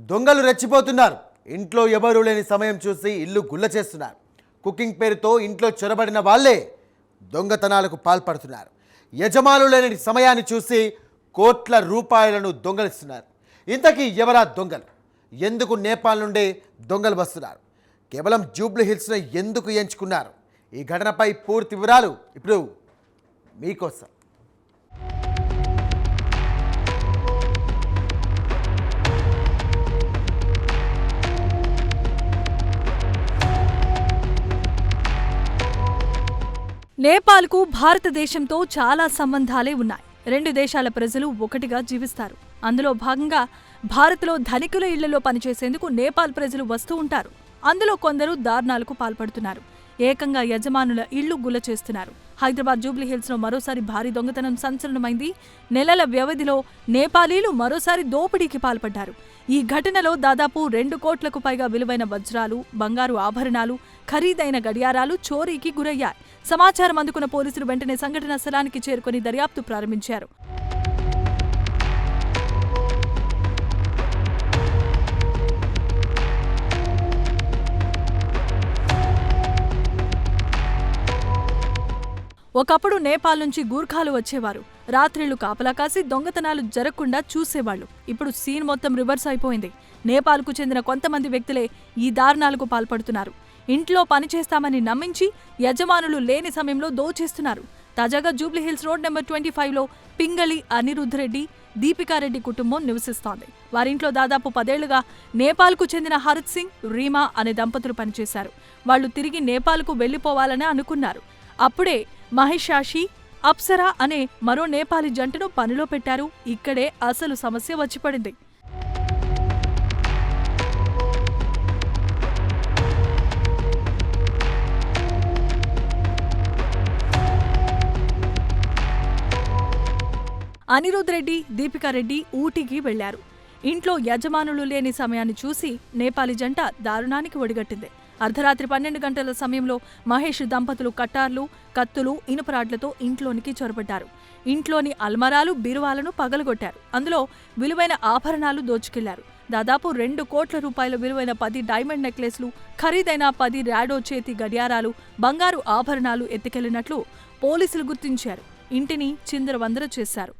దొంగలు రెచ్చిపోతున్నారు. ఇంట్లో ఎవరూ లేని సమయం చూసి ఇల్లు గుల్ల చేస్తున్నారు. కుకింగ్ పేరుతో ఇంట్లో చొరబడిన వాళ్ళే దొంగతనాలకు పాల్పడుతున్నారు. యజమానులు లేని సమయాన్ని చూసి కోట్ల రూపాయలను దొంగలిస్తున్నారు. ఇంతకీ ఎవరా దొంగలు? ఎందుకు నేపాల్ నుండి దొంగలు వస్తున్నారు? కేవలం జూబ్లీ హిల్స్ను ఎందుకు ఎంచుకున్నారు? ఈ ఘటనపై పూర్తి వివరాలు ఇప్పుడు మీకోసం. నేపాల్కు భారతదేశంతో చాలా సంబంధాలే ఉన్నాయి. రెండు దేశాల ప్రజలు ఒకటిగా జీవిస్తారు. అందులో భాగంగా భారత్లో ధనికుల ఇళ్లలో పనిచేసేందుకు నేపాల్ ప్రజలు వస్తూ ఉంటారు. అందులో కొందరు దారుణాలకు పాల్పడుతున్నారు. ఏకంగా యజమానుల ఇళ్లు గుల్ల చేస్తున్నారు. హైదరాబాద్ జూబ్లీ హిల్స్లో మరోసారి భారీ దొంగతనం సంచలనమైంది. నెలల వ్యవధిలో నేపాలీలు మరోసారి దోపిడీకి పాల్పడ్డారు. ఈ ఘటనలో దాదాపు 2 కోట్లకు పైగా విలువైన వజ్రాలు, బంగారు ఆభరణాలు, ఖరీదైన గడియారాలు చోరీకి గురయ్యాయి. సమాచారం అందుకున్న పోలీసులు వెంటనే సంఘటనా స్థలానికి చేరుకుని దర్యాప్తు ప్రారంభించారు. ఒకప్పుడు నేపాల్ నుంచి గూర్ఖాలు వచ్చేవారు. రాత్రిళ్లు కాపలా కాసి దొంగతనాలు జరగకుండా చూసేవాళ్లు. ఇప్పుడు సీన్ మొత్తం రివర్స్ అయిపోయింది. నేపాల్కు చెందిన కొంతమంది వ్యక్తులే ఈ దారుణాలకు పాల్పడుతున్నారు. ఇంట్లో పనిచేస్తామని నమ్మించి యజమానులు లేని సమయంలో దోచేస్తున్నారు. తాజాగా జూబ్లీ హిల్స్ రోడ్ నెంబర్ 25లో పింగళి అనిరుద్ధ్ రెడ్డి, దీపికారెడ్డి కుటుంబం నివసిస్తోంది. వారింట్లో దాదాపు 10 ఏళ్లుగా నేపాల్కు చెందిన హరత్ సింగ్, రీమా అనే దంపతులు పనిచేశారు. వాళ్లు తిరిగి నేపాల్కు వెళ్లిపోవాలని అనుకున్నారు. అప్పుడే మహిషాషి, అప్సరా అనే మరో నేపాలీ జంటను పనిలో పెట్టారు. ఇక్కడే అసలు సమస్య వచ్చిపడింది. అనిరుద్ధ్ రెడ్డి, దీపికారెడ్డి ఊటీకి వెళ్లారు. ఇంట్లో యజమానులు లేని సమయాన్ని చూసి నేపాలీ జంట దారుణానికి ఒడిగట్టింది. అర్ధరాత్రి 12 గంటల సమయంలో మహేష్ దంపతులు కట్టార్లు, కత్తులు, ఇనుపరాడ్లతో ఇంట్లోనికి చొరబడ్డారు. ఇంట్లోని అల్మరాలు, బీరువాలను పగలగొట్టారు. అందులో విలువైన ఆభరణాలు దోచుకెళ్లారు. దాదాపు 2 కోట్ల రూపాయల విలువైన 10 డైమండ్ నెక్లెస్లు, ఖరీదైన 10 రాడో చేతి గడియారాలు, బంగారు ఆభరణాలు ఎత్తుకెళ్లినట్లు పోలీసులు గుర్తించారు. ఇంటిని చిందరవందర చేశారు.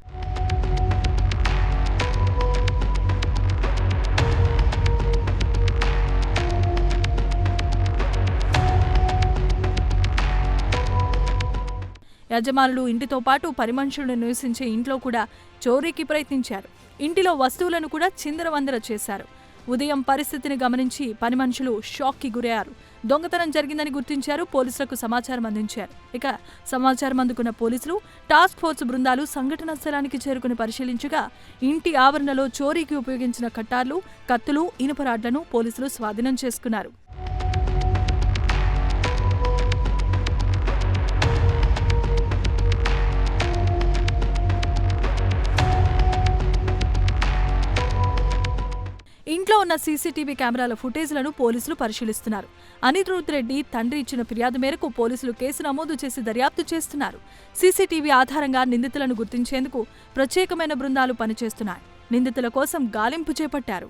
యజమానులు ఇంటితో పాటు పరిమనుషులను నివసించే ఇంట్లో కూడా చోరీకి ప్రయత్నించారు. ఇంటిలో వస్తువులను కూడా చిందరవందర చేశారు. ఉదయం పరిస్థితిని గమనించి పని మనుషులు షాక్కి గురయ్యారు. దొంగతనం జరిగిందని గుర్తించారు. పోలీసులకు సమాచారం అందించారు. ఇక సమాచారం అందుకున్న పోలీసులు, టాస్క్ ఫోర్స్ బృందాలు సంఘటనా స్థలానికి చేరుకుని పరిశీలించగా ఇంటి ఆవరణలో చోరీకి ఉపయోగించిన కట్టార్లు, కత్తులు, ఇనుపరాడ్లను పోలీసులు స్వాధీనం చేసుకున్నారు. ఇంట్లో ఉన్న సీసీటీవీ కెమెరాల ఫుటేజ్లను పోలీసులు పరిశీలిస్తున్నారు. అనిరుద్ధ్ రెడ్డి తండ్రి ఇచ్చిన ఫిర్యాదు మేరకు పోలీసులు కేసు నమోదు చేసి దర్యాప్తు చేస్తున్నారు. సీసీటీవీ ఆధారంగా నిందితులను గుర్తించేందుకు ప్రత్యేకమైన బృందాలు పనిచేస్తున్నాయి. నిందితుల కోసం గాలింపు చేపట్టారు.